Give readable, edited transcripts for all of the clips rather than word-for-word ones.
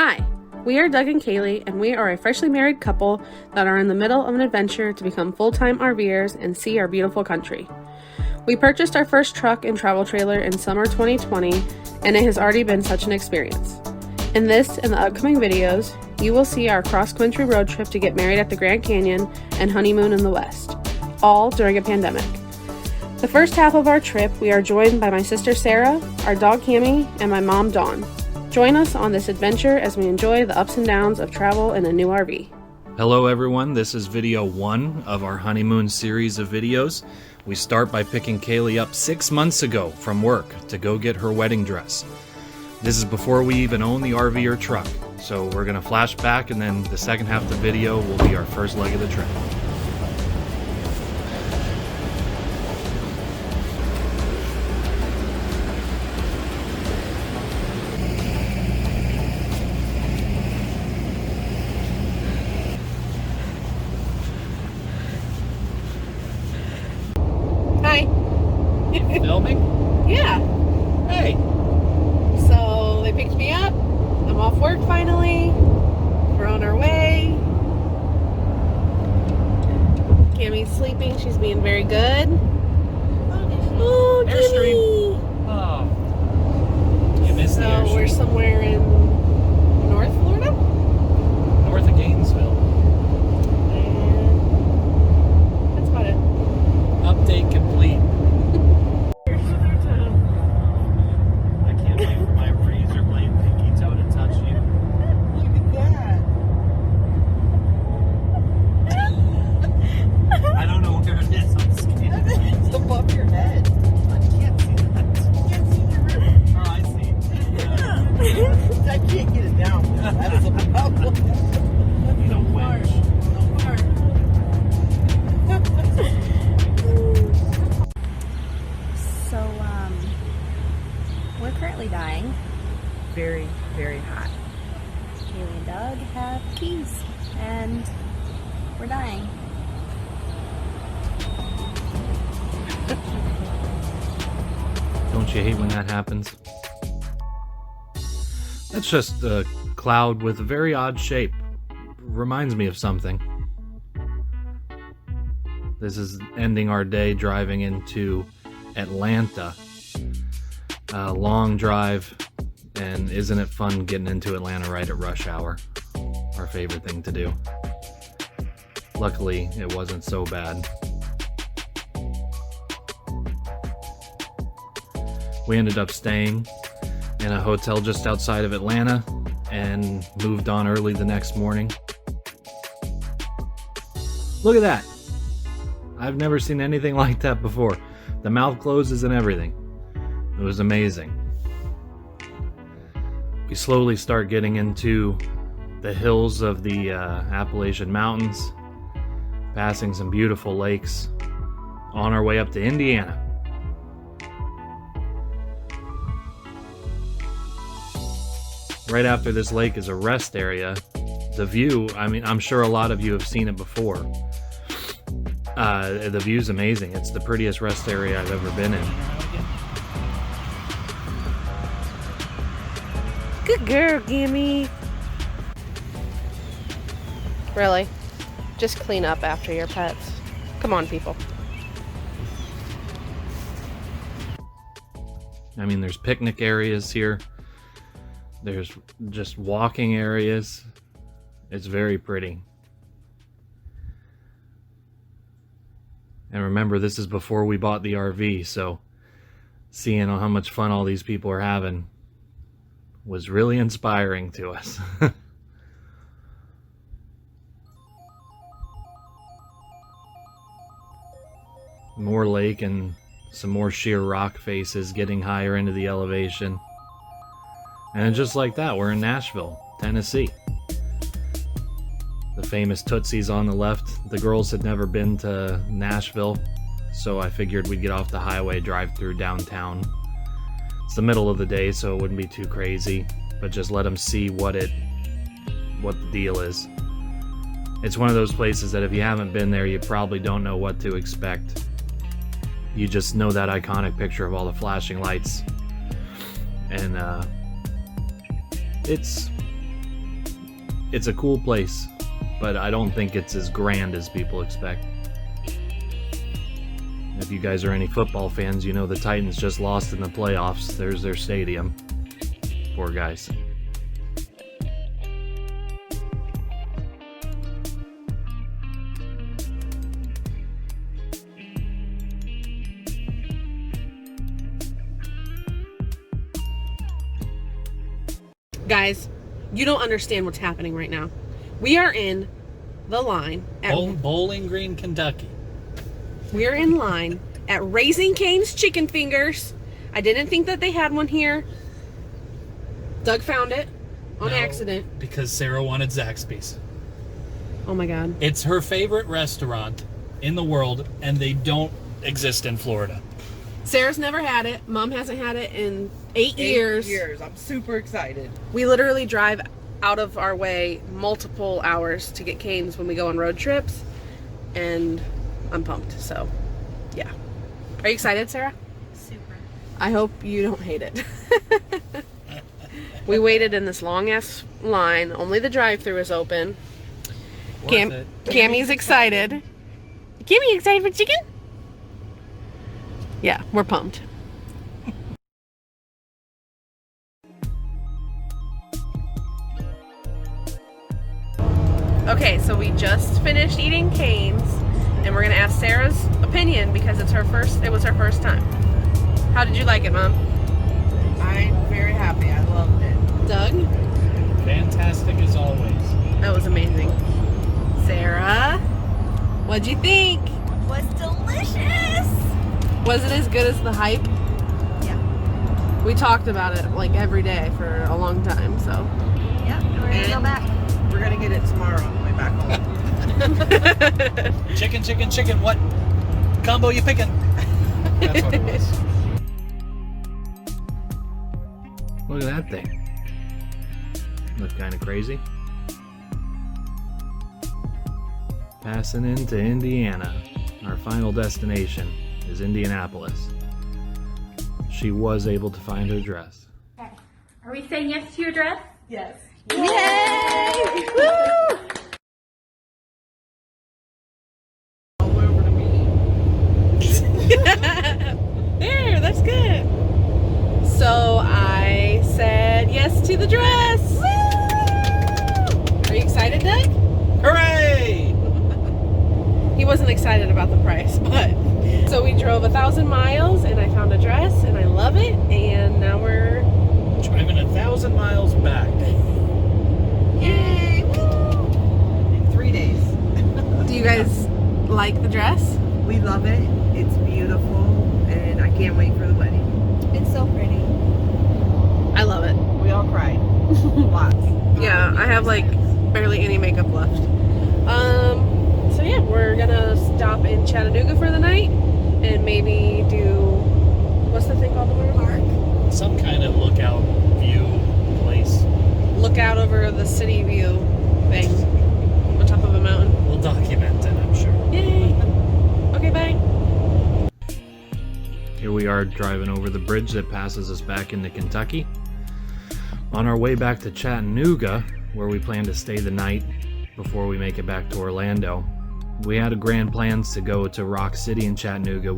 Hi, we are Doug and Kahley, and we are a freshly married couple that are in the middle of an adventure to become full-time RVers and see our beautiful country. We purchased our first truck and travel trailer in summer 2020, and it has already been such an experience. In this and the upcoming videos, you will see our cross-country road trip to get married at the Grand Canyon and honeymoon in the West, all during a pandemic. The first half of our trip, we are joined by my sister Sarah, our dog Cammie, and my mom Dawn. Join us on this adventure as we enjoy the ups and downs of travel in a new RV. Hello everyone, this is video 1 of our honeymoon series of videos. We start by picking Kahley up 6 months ago from work to go get her wedding dress. This is before we even own the RV or truck, so we're going to flash back, and then the second half of the video will be our first leg of the trip. Hi. Filming? Yeah. Hey! So they picked me up. I'm off work finally. We're on our way. Cammie's sleeping. She's being very good. Oh, Airstream. Oh. You missed the Airstream. So we're somewhere in North Florida? North of Gainesville. And that's about it. Update complete. I can't wait for my razor blade pinky toe to touch you. Look at that. I don't know where it is. I'm scared. It's above your head. I can't see that. You can't see your rib. Oh, I see. I can't get it down. That is a problem. You know, winch. So, we're currently dying. Very, very hot. Kahley and Doug have keys, and we're dying. Don't you hate when that happens? That's just a cloud with a very odd shape. Reminds me of something. This is ending our day driving into Atlanta. A long drive, and isn't it fun getting into Atlanta right at rush hour? Our favorite thing to do. Luckily, it wasn't so bad. We ended up staying in a hotel just outside of Atlanta and moved on early the next morning. Look at that! I've never seen anything like that before. The mouth closes and everything. It was amazing. We slowly start getting into the hills of the Appalachian Mountains, passing some beautiful lakes, on our way up to Indiana. Right after this lake is a rest area. The view, I mean, I'm sure a lot of you have seen it before. The view's amazing. It's the prettiest rest area I've ever been in. Good girl, Cammie. Really? Just clean up after your pets. Come on, people. I mean, there's picnic areas here. There's just walking areas. It's very pretty. And remember, this is before we bought the RV, so seeing how much fun all these people are having was really inspiring to us. More lake and some more sheer rock faces getting higher into the elevation. And just like that, we're in Nashville, Tennessee. The famous Tootsie's on the left. The girls had never been to Nashville, so I figured we'd get off the highway, drive through downtown. It's the middle of the day, so it wouldn't be too crazy, but just let them see what the deal is. It's one of those places that if you haven't been there, you probably don't know what to expect. You just know that iconic picture of all the flashing lights. And it's It's a cool place, but I don't think it's as grand as people expect. If you guys are any football fans, you know the Titans just lost in the playoffs. There's their stadium. Poor guys. Guys, you don't understand what's happening right now. We are in the line at Bowling Green, Kentucky. We're in line at Raising Cane's Chicken Fingers. I didn't think that they had one here. Doug found it on accident. Because Sarah wanted Zaxby's. Oh my god. It's her favorite restaurant in the world, and they don't exist in Florida. Sarah's never had it. Mom hasn't had it in 8 years. 8 years. I'm super excited. We literally drive out of our way multiple hours to get Cane's when we go on road trips. And I'm pumped. So, yeah. Are you excited, Sarah? Super. I hope you don't hate it. We waited in this long-ass line. Only the drive-thru is open. Cammy's excited. Cammy, excited for chicken? Yeah, we're pumped. Okay, so we just finished eating Cane's, and we're gonna ask Sarah's opinion because it was her first time. How did you like it, Mom? I'm very happy. I loved it. Doug? Fantastic as always. That was amazing. Sarah? What'd you think? Was delicious. Was it as good as the hype? Yeah. We talked about it like every day for a long time, so. Yep. And we're gonna go back. We're gonna get it tomorrow on the way back home. Chicken. What combo you picking? That's what it was. Look at that thing. Look kind of crazy. Passing into Indiana. Our final destination is Indianapolis. She was able to find her dress. Okay. Are we saying yes to your dress? Yes. Yay! Woo! All over to me. There, that's good. So I said yes to the dress. Woo! Are you excited, Doug? Hooray! He wasn't excited about the price, but so we drove 1,000 miles and I found a dress and I love it, and now we're Driving 1,000 miles back. yay! Woo! In 3 days. Do you guys like the dress? We love it. It's beautiful, and I can't wait for the wedding. It's so pretty. I love it. We all cried. Lots. Yeah, I have like barely any makeup left. So yeah, we're gonna stop in Chattanooga for the night and maybe do, what's the thing called tomorrow? Park. Some kind of lookout view place. Look out over the city view thing on top of a mountain. We'll document it, I'm sure. Yay! Okay, bye. Here we are driving over the bridge that passes us back into Kentucky. On our way back to Chattanooga, where we plan to stay the night before we make it back to Orlando. We had grand plans to go to Rock City in Chattanooga,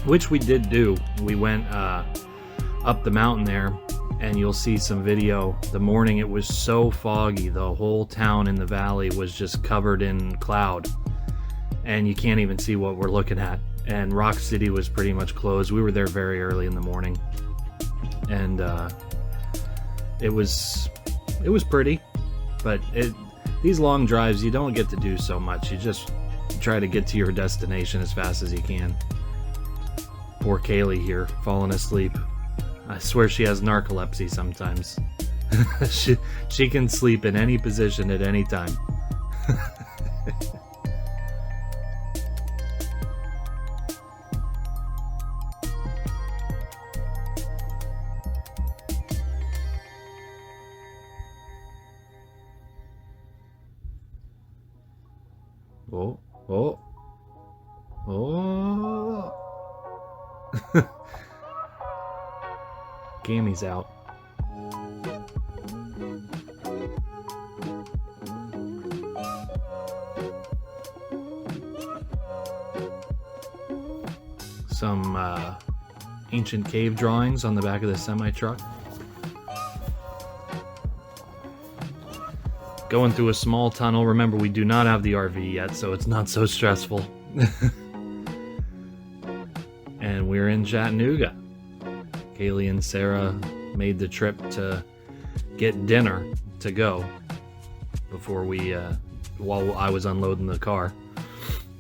which we did do. We went up the mountain there, and you'll see some video. The morning it was so foggy, the whole town in the valley was just covered in cloud, and you can't even see what we're looking at. And Rock City was pretty much closed. We were there very early in the morning, and it was pretty, but these long drives, you don't get to do so much. You just try to get to your destination as fast as you can. Poor Kahley here, falling asleep. I swear she has narcolepsy sometimes. she can sleep in any position at any time. Oh. Gammy's out. some ancient cave drawings on the back of the semi-truck. Going through a small tunnel. Remember, we do not have the RV yet, so it's not so stressful. And we're in Chattanooga. Kahley and Sarah made the trip to get dinner to go before we, while I was unloading the car.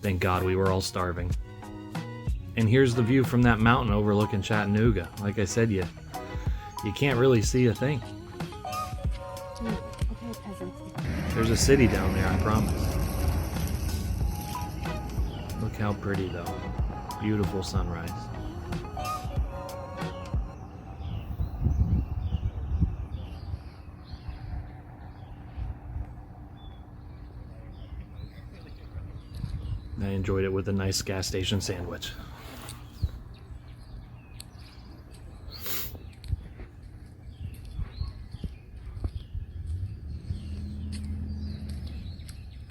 Thank God we were all starving. And here's the view from that mountain overlooking Chattanooga. Like I said, you can't really see a thing. Okay, peasants. There's a city down there, I promise. Look how pretty though. Beautiful sunrise. I enjoyed it with a nice gas station sandwich.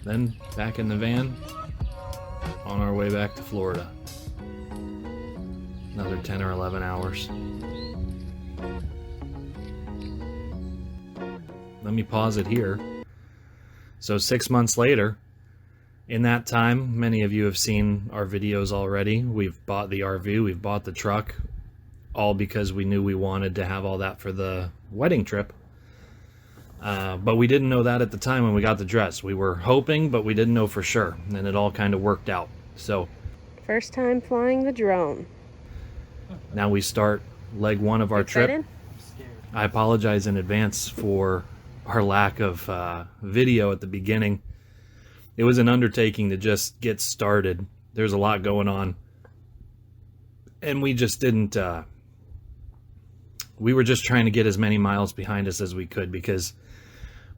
Then back in the van, on our way back to Florida. Another 10 or 11 hours. Let me pause it here. So 6 months later, in that time, many of you have seen our videos already. We've bought the RV, we've bought the truck, all because we knew we wanted to have all that for the wedding trip. But we didn't know that at the time when we got the dress. We were hoping, but we didn't know for sure. And it all kind of worked out. So First time flying the drone. now we start leg one of our Excited? trip. I apologize in advance for our lack of video at the beginning. It was an undertaking to just get started. There's a lot going on. And we just didn't... we were just trying to get as many miles behind us as we could because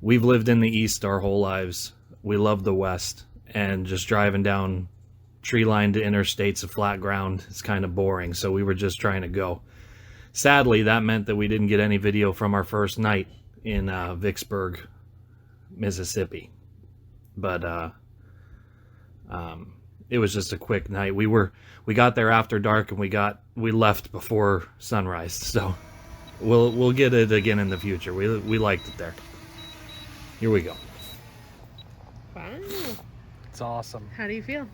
we've lived in the East our whole lives. We love the West. And just driving down tree-lined interstates of flat ground is kind of boring. So we were just trying to go. Sadly, that meant that we didn't get any video from our first night in Vicksburg, Mississippi. But it was just a quick night. We got there after dark and we left before sunrise. So we'll get it again in the future. We liked it there. Here we go. Wow. It's awesome. How do you feel?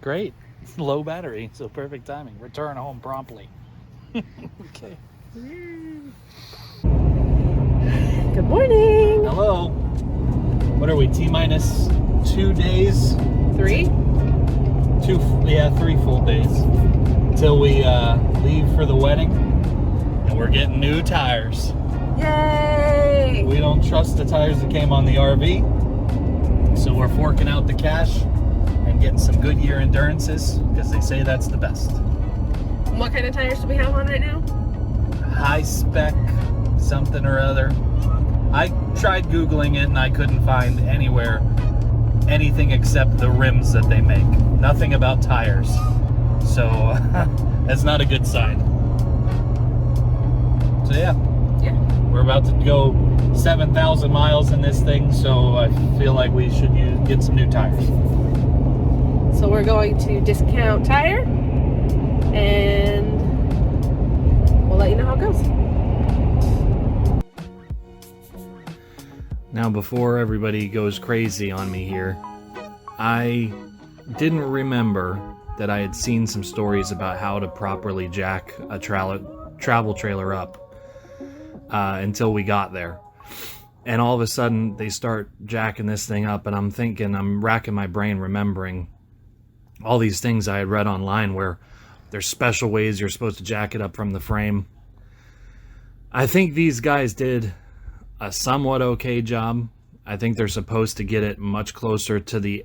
Great. It's low battery, so perfect timing. Return home promptly. Okay. Good morning. Hello. What are we, T-minus 2 days? 3? 3 full days. Till we leave for the wedding. And we're getting new tires. Yay! We don't trust the tires that came on the RV. So we're forking out the cash and getting some Goodyear Endurances because they say that's the best. What kind of tires do we have on right now? High spec something or other. I tried Googling it and I couldn't find anywhere anything except the rims that they make. Nothing about tires. So that's not a good sign. So yeah. We're about to go 7,000 miles in this thing, so I feel like we should get some new tires. So we're going to Discount Tire and we'll let you know how it goes. Now, before everybody goes crazy on me here, I didn't remember that I had seen some stories about how to properly jack a travel trailer up until we got there. And all of a sudden, they start jacking this thing up, and I'm racking my brain remembering all these things I had read online where there's special ways you're supposed to jack it up from the frame. I think these guys did a somewhat okay job. I think they're supposed to get it much closer to the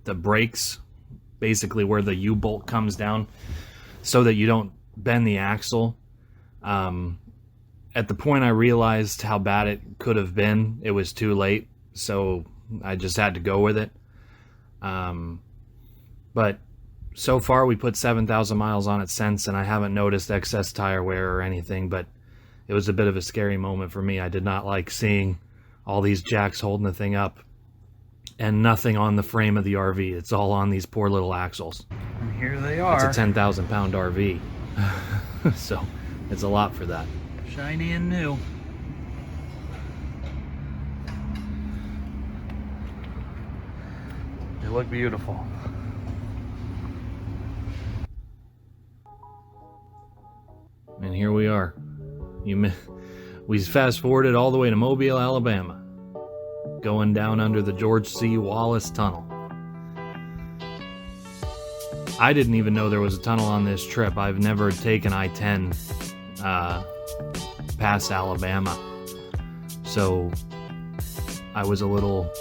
brakes, basically where the U-bolt comes down, so that you don't bend the axle. At the point I realized how bad it could have been, it was too late, so I just had to go with it. But so far we put 7,000 miles on it since, and I haven't noticed excess tire wear or anything, but it was a bit of a scary moment for me. I did not like seeing all these jacks holding the thing up and nothing on the frame of the RV. It's all on these poor little axles. I'm here they It's are. a 10,000 pound RV. So it's a lot for that. Shiny and new. They look beautiful. And here we are. We fast forwarded all the way to Mobile, Alabama, going down under the George C. Wallace Tunnel. I didn't even know there was a tunnel on this trip. I've never taken I-10 past Alabama, so I was a little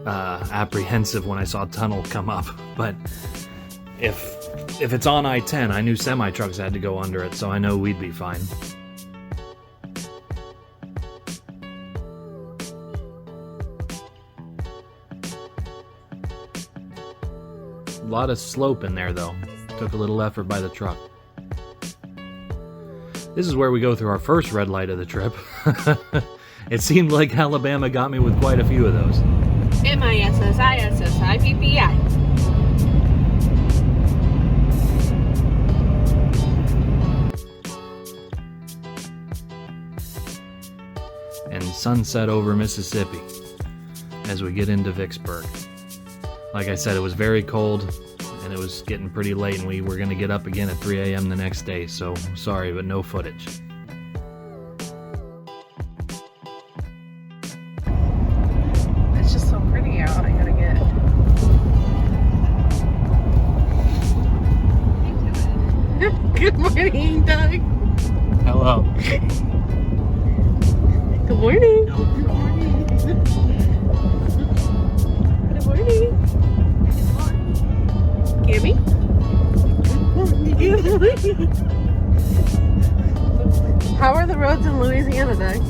apprehensive when I saw a tunnel come up. But if it's on I-10, I knew semi-trucks had to go under it, so I know we'd be fine. A lot of slope in there, though. Took a little effort by the truck. This is where we go through our first red light of the trip. It seemed like Alabama got me with quite a few of those. MISSISSIPPI. And sunset over Mississippi as we get into Vicksburg. Like I said, it was very cold and it was getting pretty late, and we were going to get up again at 3 a.m. the next day, so sorry, but no footage. It's just so pretty out. I gotta get. Good morning, Doug. Hello. Good morning. Good morning. Gabby? Good morning. How are the roads in Louisiana, Doug?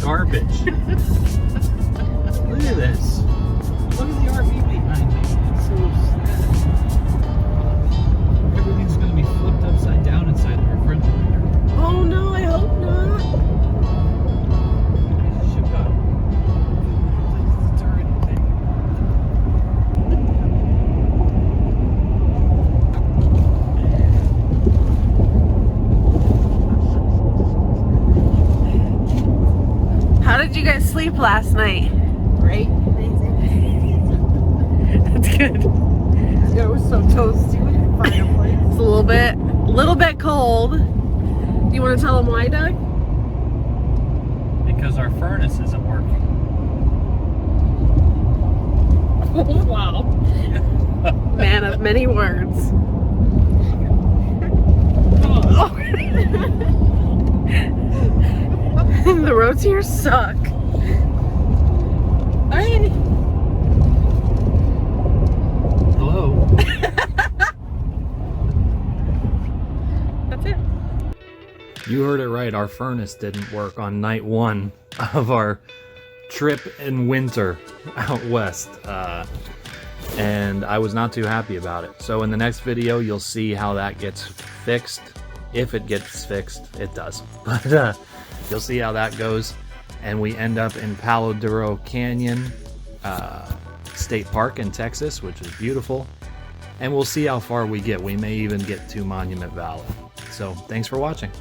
Garbage. Look at this. Look at the RV behind me. It's so sad. Everything's going to be flipped upside down inside the refrigerator. Oh no, I hope not. Shook up. It's already big. How did you guys sleep last night? Great. Amazing. That's good. It was so toasty. We didn't find a place. It's a little bit cold. Do you want to tell them why, Doug? Because our furnace isn't working. Wow. Man of many words. The roads here suck. Alright. Hello. That's it. You heard it right, our furnace didn't work on night one of our trip in winter out west. And I was not too happy about it. So in the next video, you'll see how that gets fixed. If it gets fixed, it does. But you'll see how that goes. And we end up in Palo Duro Canyon State Park in Texas, which is beautiful. And we'll see how far we get. We may even get to Monument Valley. So thanks for watching.